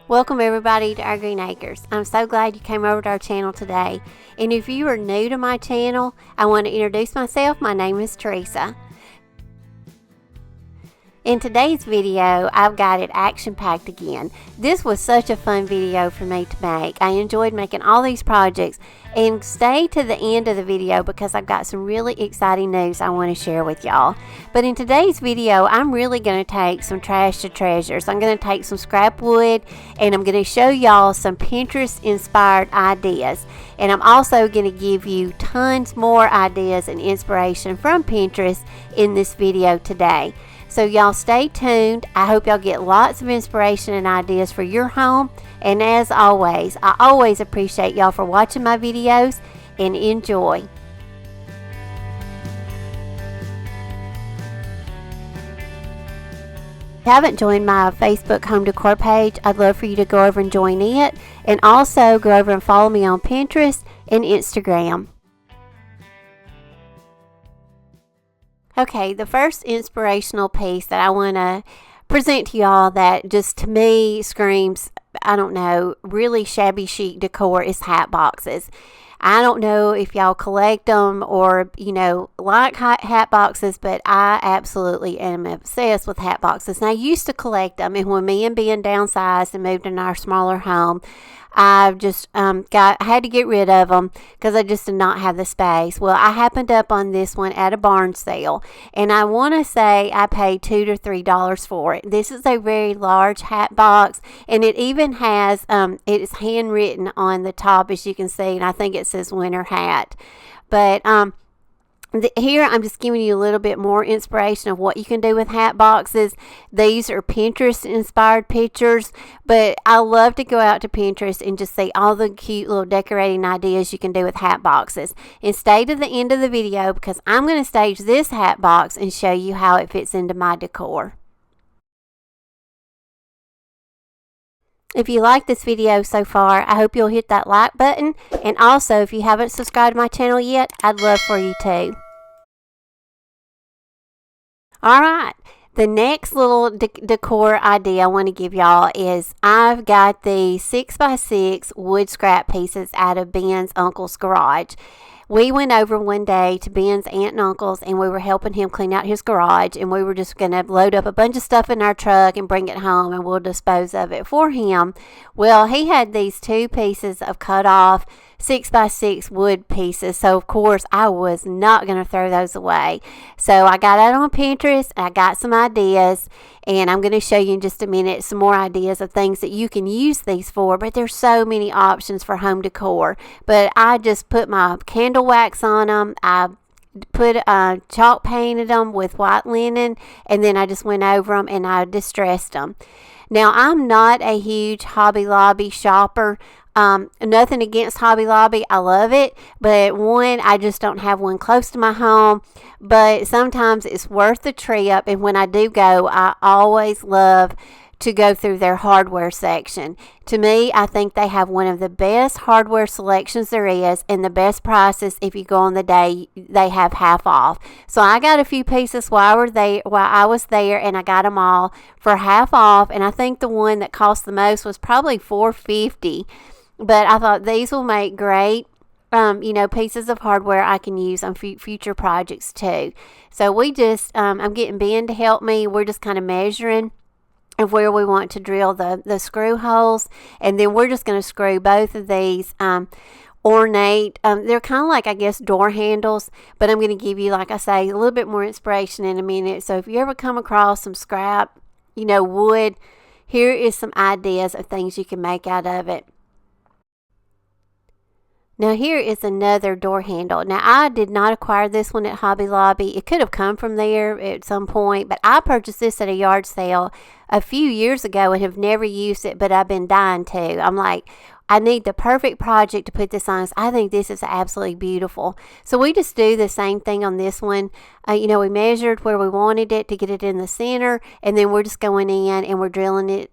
Welcome everybody to our Green Acres. I'm so glad you came over to our channel today. And if you are new to my channel, I want to introduce myself. My name is Teresa. In today's video, I've got it action-packed again. This was such a fun video for me to make. I enjoyed making all these projects. And stay to the end of the video because I've got some really exciting news I want to share with y'all. But in today's video, I'm really going to take some trash to treasures. I'm going to take some scrap wood and I'm going to show y'all some Pinterest-inspired ideas. And I'm also going to give you tons more ideas and inspiration from Pinterest in this video today. So y'all stay tuned. I hope y'all get lots of inspiration and ideas for your home. And as always, I always appreciate y'all for watching my videos and enjoy. If you haven't joined my Facebook home decor page, I'd love for you to go over and join it. And also go over and follow me on Pinterest and Instagram. Okay, the first inspirational piece that I want to present to y'all that just to me screams, I don't know, really shabby chic decor is hat boxes. I don't know if y'all collect them or, you know, like hat boxes, but I absolutely am obsessed with hat boxes. And I used to collect them, and when me and Ben downsized and moved in our smaller home, I just I had to get rid of them because I just did not have the space. Well, I happened up on this one at a barn sale, and I want to say I paid $2 to $3 for it. This is a very large hat box, and it even has it is handwritten on the top, as you can see, and I think it says winter hat. But here I'm just giving you a little bit more inspiration of what you can do with hat boxes. These are Pinterest inspired pictures, but I love to go out to Pinterest and just see all the cute little decorating ideas you can do with hat boxes. And stay to the end of the video because I'm going to stage this hat box and show you how it fits into my decor. If you like this video so far, I hope you'll hit that like button. And also, if you haven't subscribed to my channel yet, I'd love for you to. Alright, the next little decor idea I want to give y'all is I've got the 6x6 wood scrap pieces out of Ben's uncle's garage. We went over one day to Ben's aunt and uncle's and we were helping him clean out his garage, and we were just going to load up a bunch of stuff in our truck and bring it home and we'll dispose of it for him. Well, he had these two pieces of cut off 6x6 wood pieces, so of course I was not going to throw those away. So I got out on Pinterest and I got some ideas, and I'm going to show you in just a minute some more ideas of things that you can use these for. But there's so many options for home decor. But I just put my candle wax on them. I put chalk painted them with white linen, and then I just went over them and I distressed them. Now, I'm not a huge Hobby Lobby shopper. Nothing against Hobby Lobby. I love it. But one, I just don't have one close to my home. But sometimes it's worth the trip. And when I do go, I always love to go through their hardware section. To me, I think they have one of the best hardware selections there is, and the best prices. If you go on the day, they have half off. So I got a few pieces while I was there, and I got them all for half off. And I think the one that cost the most was probably $4.50. But I thought these will make great, you know, pieces of hardware I can use on future projects too. So we just, I'm getting Ben to help me. We're just kind of measuring of where we want to drill the screw holes. And then we're just going to screw both of these ornate, they're kind of like, I guess, door handles. But I'm going to give you, like I say, a little bit more inspiration in a minute. So if you ever come across some scrap, you know, wood, here is some ideas of things you can make out of it. Now here is another door handle. Now I did not acquire this one at Hobby Lobby. It could have come from there at some point, but I purchased this at a yard sale a few years ago and have never used it, but I've been dying to. I'm like, I need the perfect project to put this on. I think this is absolutely beautiful. So we just do the same thing on this one. You know, we measured where we wanted it to get it in the center, and then we're just going in and we're drilling it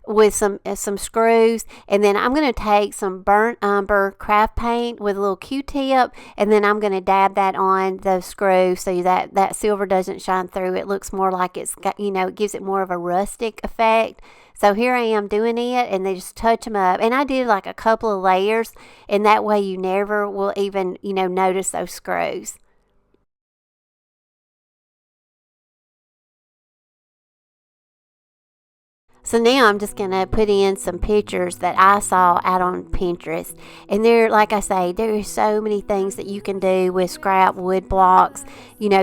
with some screws, and then I'm going to take some burnt umber craft paint with a little Q-tip, and then I'm going to dab that on those screws so that silver doesn't shine through. It looks more like it's got, it gives it more of a rustic effect. So here I am doing it, and they just touch them up. And I did like a couple of layers, and that way you never will even, notice those screws. So now I'm just going to put in some pictures that I saw out on Pinterest. And there, like I say, there are so many things that you can do with scrap wood blocks.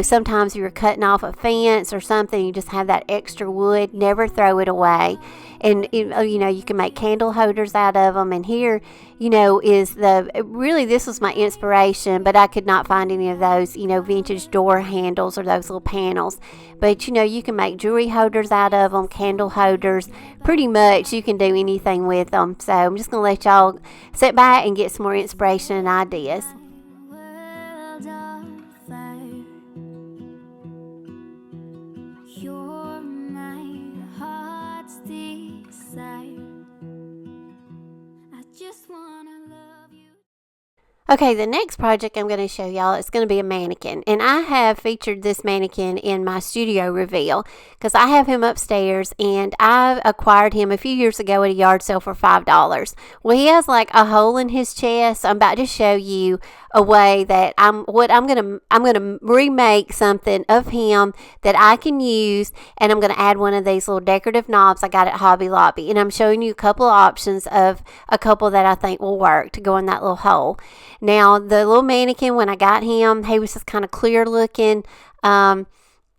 Sometimes you're cutting off a fence or something, you just have that extra wood, never throw it away. And, you can make candle holders out of them. And here, this was my inspiration, but I could not find any of those, vintage door handles or those little panels. But, you can make jewelry holders out of them, candle holders. Pretty much you can do anything with them. So I'm just going to let y'all sit back and get some more inspiration and ideas. Okay, the next project I'm going to show y'all is going to be a mannequin. And I have featured this mannequin in my studio reveal because I have him upstairs, and I acquired him a few years ago at a yard sale for $5. Well, he has like a hole in his chest. So I'm about to show you a way that I'm going to remake something of him that I can use, and I'm going to add one of these little decorative knobs I got at Hobby Lobby. And I'm showing you a couple of options of a couple that I think will work to go in that little hole. Now, the little mannequin, when I got him, he was just kind of clear looking. I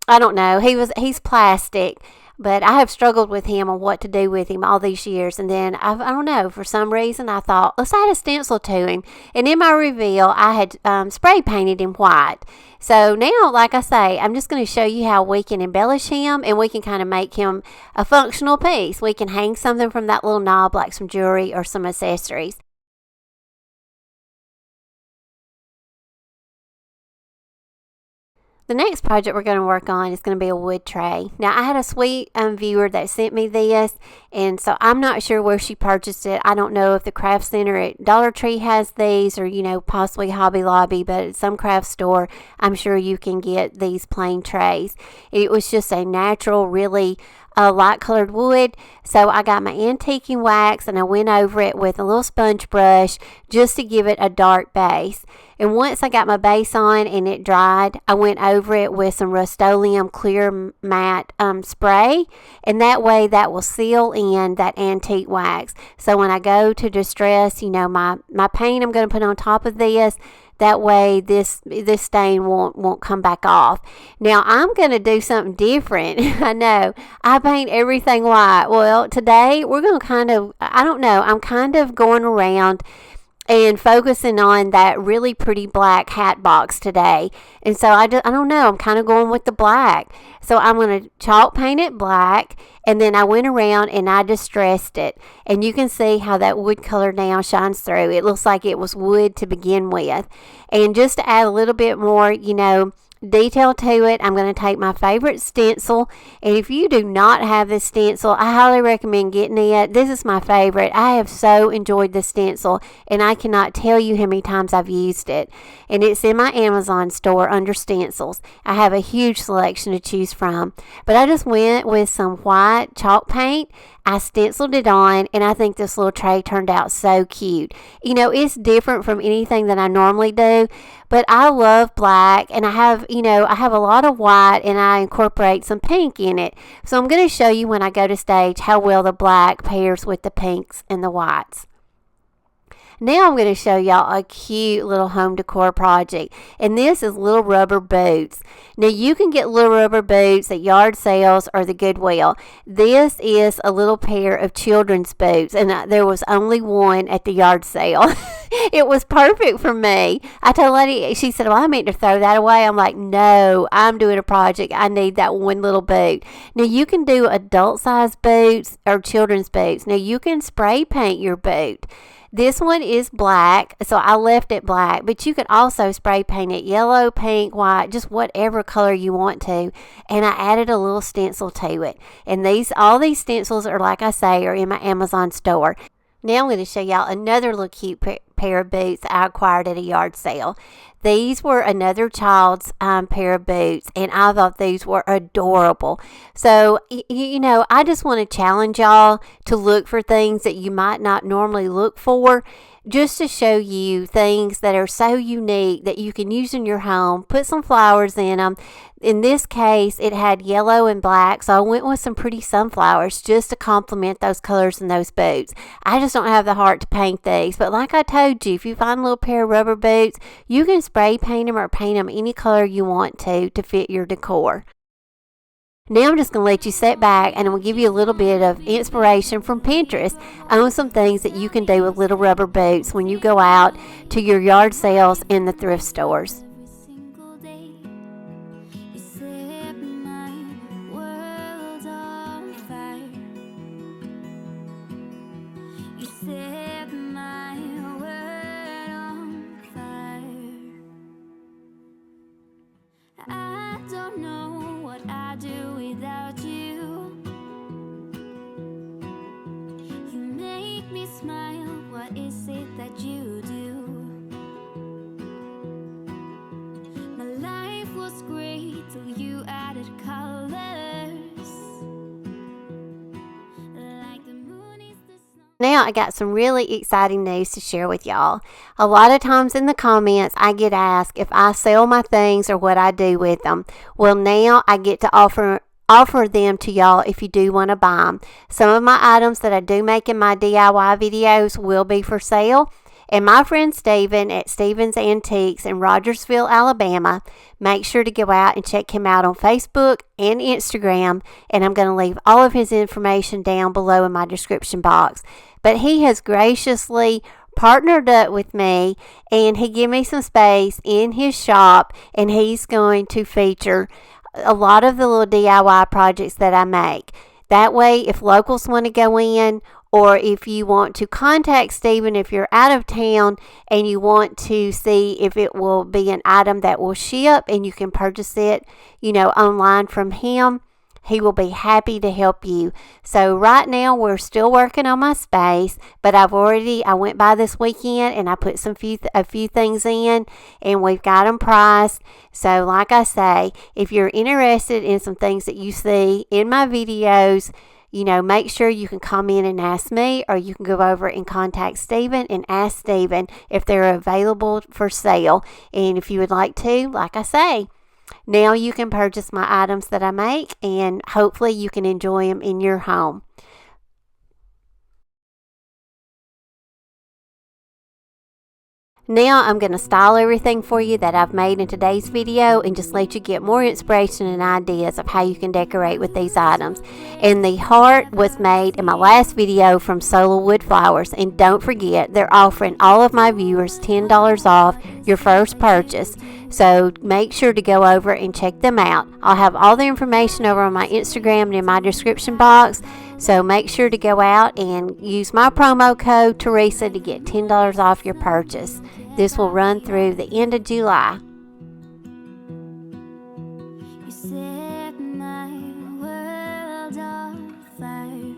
don't know. He's plastic, but I have struggled with him on what to do with him all these years. And then, I don't know, for some reason, I thought, let's add a stencil to him. And in my reveal, I had spray painted him white. So now, like I say, I'm just going to show you how we can embellish him, and we can kind of make him a functional piece. We can hang something from that little knob, like some jewelry or some accessories. The next project we're going to work on is going to be a wood tray. Now, I had a sweet viewer that sent me this, and so I'm not sure where she purchased it. I don't know if the craft center at Dollar Tree has these, or, possibly Hobby Lobby, but at some craft store, I'm sure you can get these plain trays. It was just a natural, really light colored wood. So I got my antiquing wax, and I went over it with a little sponge brush just to give it a dark base. And once I got my base on and it dried, I went over it with some Rust-Oleum clear matte spray, and that way that will seal in that antique wax. So when I go to distress, my paint I'm going to put on top of this. That way this stain won't come back off. Now I'm going to do something different. I know. I paint everything white. Well, today we're going to I'm kind of going around and focusing on that really pretty black hat box today. And so I don't know, I'm kind of going with the black. So I'm going to chalk paint it black, and then I went around and I distressed it. And you can see how that wood color now shines through. It looks like it was wood to begin with. And just to add a little bit more, detail to it, I'm going to take my favorite stencil. And if you do not have this stencil, I highly recommend getting it. This is my favorite. I have so enjoyed this stencil, and I cannot tell you how many times I've used it. And it's in my Amazon store under stencils. I have a huge selection to choose from. But I just went with some white chalk paint. I stenciled it on, and I think this little tray turned out so cute. It's different from anything that I normally do, but I love black, and I have a lot of white, and I incorporate some pink in it. So I'm going to show you when I go to stage how well the black pairs with the pinks and the whites. Now I'm going to show y'all a cute little home decor project, and this is little rubber boots. Now you can get little rubber boots at yard sales or the Goodwill. This is a little pair of children's boots, and there was only one at the yard sale. It was perfect for me. I told Lady, she said, well, I meant to throw that away. I'm like, no, I'm doing a project. I need that one little boot. Now you can do adult size boots or children's boots. Now you can spray paint your boot. This one is black, so I left it black, but you could also spray paint it yellow, pink, white, just whatever color you want to. And I added a little stencil to it. And all these stencils are, like I say, are in my Amazon store. Now I'm going to show y'all another little cute pair of boots I acquired at a yard sale. These were another child's pair of boots, and I thought these were adorable. So, I just want to challenge y'all to look for things that you might not normally look for, just to show you things that are so unique that you can use in your home. Put some flowers in them. In this case, it had yellow and black, so I went with some pretty sunflowers just to complement those colors in those boots. I just don't have the heart to paint these, but like I told you, if you find a little pair of rubber boots, you can spray paint them or paint them any color you want to fit your decor. Now I'm just going to let you sit back, and I'm going to give you a little bit of inspiration from Pinterest on some things that you can do with little rubber boots when you go out to your yard sales in the thrift stores. I don't know what I'd do without you. You make me smile. What is it that you do? My life was great till you added colors. Like the moon is the snow. Now I got some really exciting news to share with y'all. A lot of times in the comments I get asked if I sell my things or what I do with them. Well, now I get to offer them to y'all if you do want to buy them. Some of my items that I do make in my DIY videos will be for sale. And my friend Steven at Steven's Antiques in Rogersville, Alabama, make sure to go out and check him out on Facebook and Instagram. And I'm going to leave all of his information down below in my description box. But he has graciously partnered up with me, and he gave me some space in his shop, and he's going to feature a lot of the little DIY projects that I make. That way, if locals want to go in, or if you want to contact Steven if you're out of town and you want to see if it will be an item that will ship and you can purchase it, online from him, he will be happy to help you. So right now we're still working on my space, but I went by this weekend and I put a few things in, and we've got them priced. So like I say, if you're interested in some things that you see in my videos, make sure you can come in and ask me, or you can go over and contact Steven and ask Steven if they're available for sale. And if you would like to, like I say, now you can purchase my items that I make, and hopefully you can enjoy them in your home. Now I'm going to style everything for you that I've made in today's video and just let you get more inspiration and ideas of how you can decorate with these items. And the heart was made in my last video from Solar Wood Flowers. And don't forget, they're offering all of my viewers $10 off your first purchase. So make sure to go over and check them out. I'll have all the information over on my Instagram and in my description box. So make sure to go out and use my promo code Teresa to get $10 off your purchase. This will run through the end of July. You set my world on fire.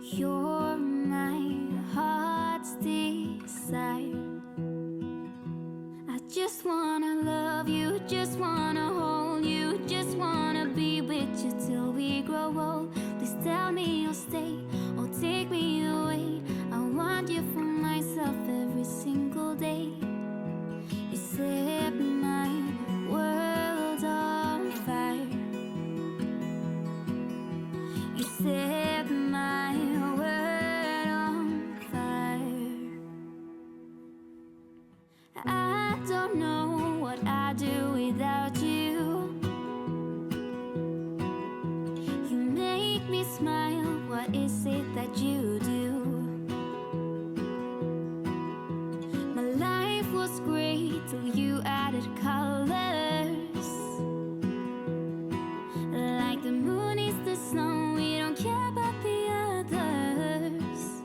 You're my heart's desire. I just wanna love you, just wanna hold you, just wanna be with you till we grow old. Please tell me you'll stay or take me away. I want you for myself every single day. You set my world on fire. You set my world on fire. I don't know what I'd do without you. You make me smile. What is it that you do? My life was great till you added colors. Like the moon is the snow, we don't care about the others.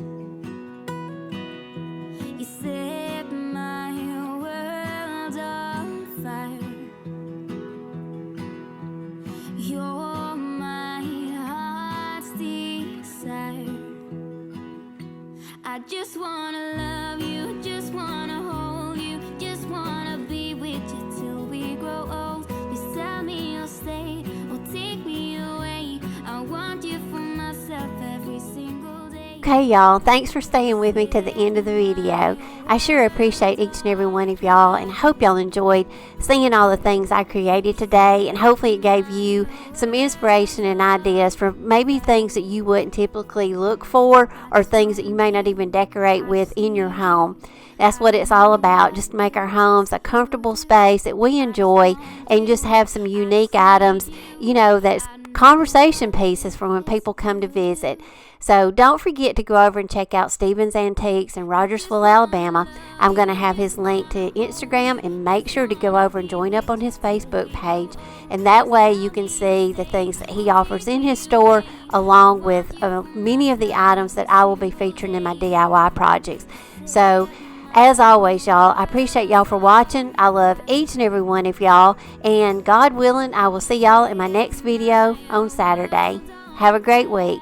I just wanna love you, just wanna hold you, just wanna be with you till we grow old. Please tell me you'll stay or take me away. I want you for myself every single day. Okay, y'all, thanks for staying with me to the end of the video. I sure appreciate each and every one of y'all, and hope y'all enjoyed seeing all the things I created today, and hopefully it gave you some inspiration and ideas for maybe things that you wouldn't typically look for, or things that you may not even decorate with in your home. That's what it's all about, just to make our homes a comfortable space that we enjoy, and just have some unique items, that's conversation pieces for when people come to visit. So don't forget to go over and check out Stephen's Antiques in Rogersville, Alabama. I'm going to have his link to Instagram, and make sure to go over and join up on his Facebook page. And that way you can see the things that he offers in his store, along with many of the items that I will be featuring in my DIY projects. So as always, y'all, I appreciate y'all for watching. I love each and every one of y'all. And God willing, I will see y'all in my next video on Saturday. Have a great week.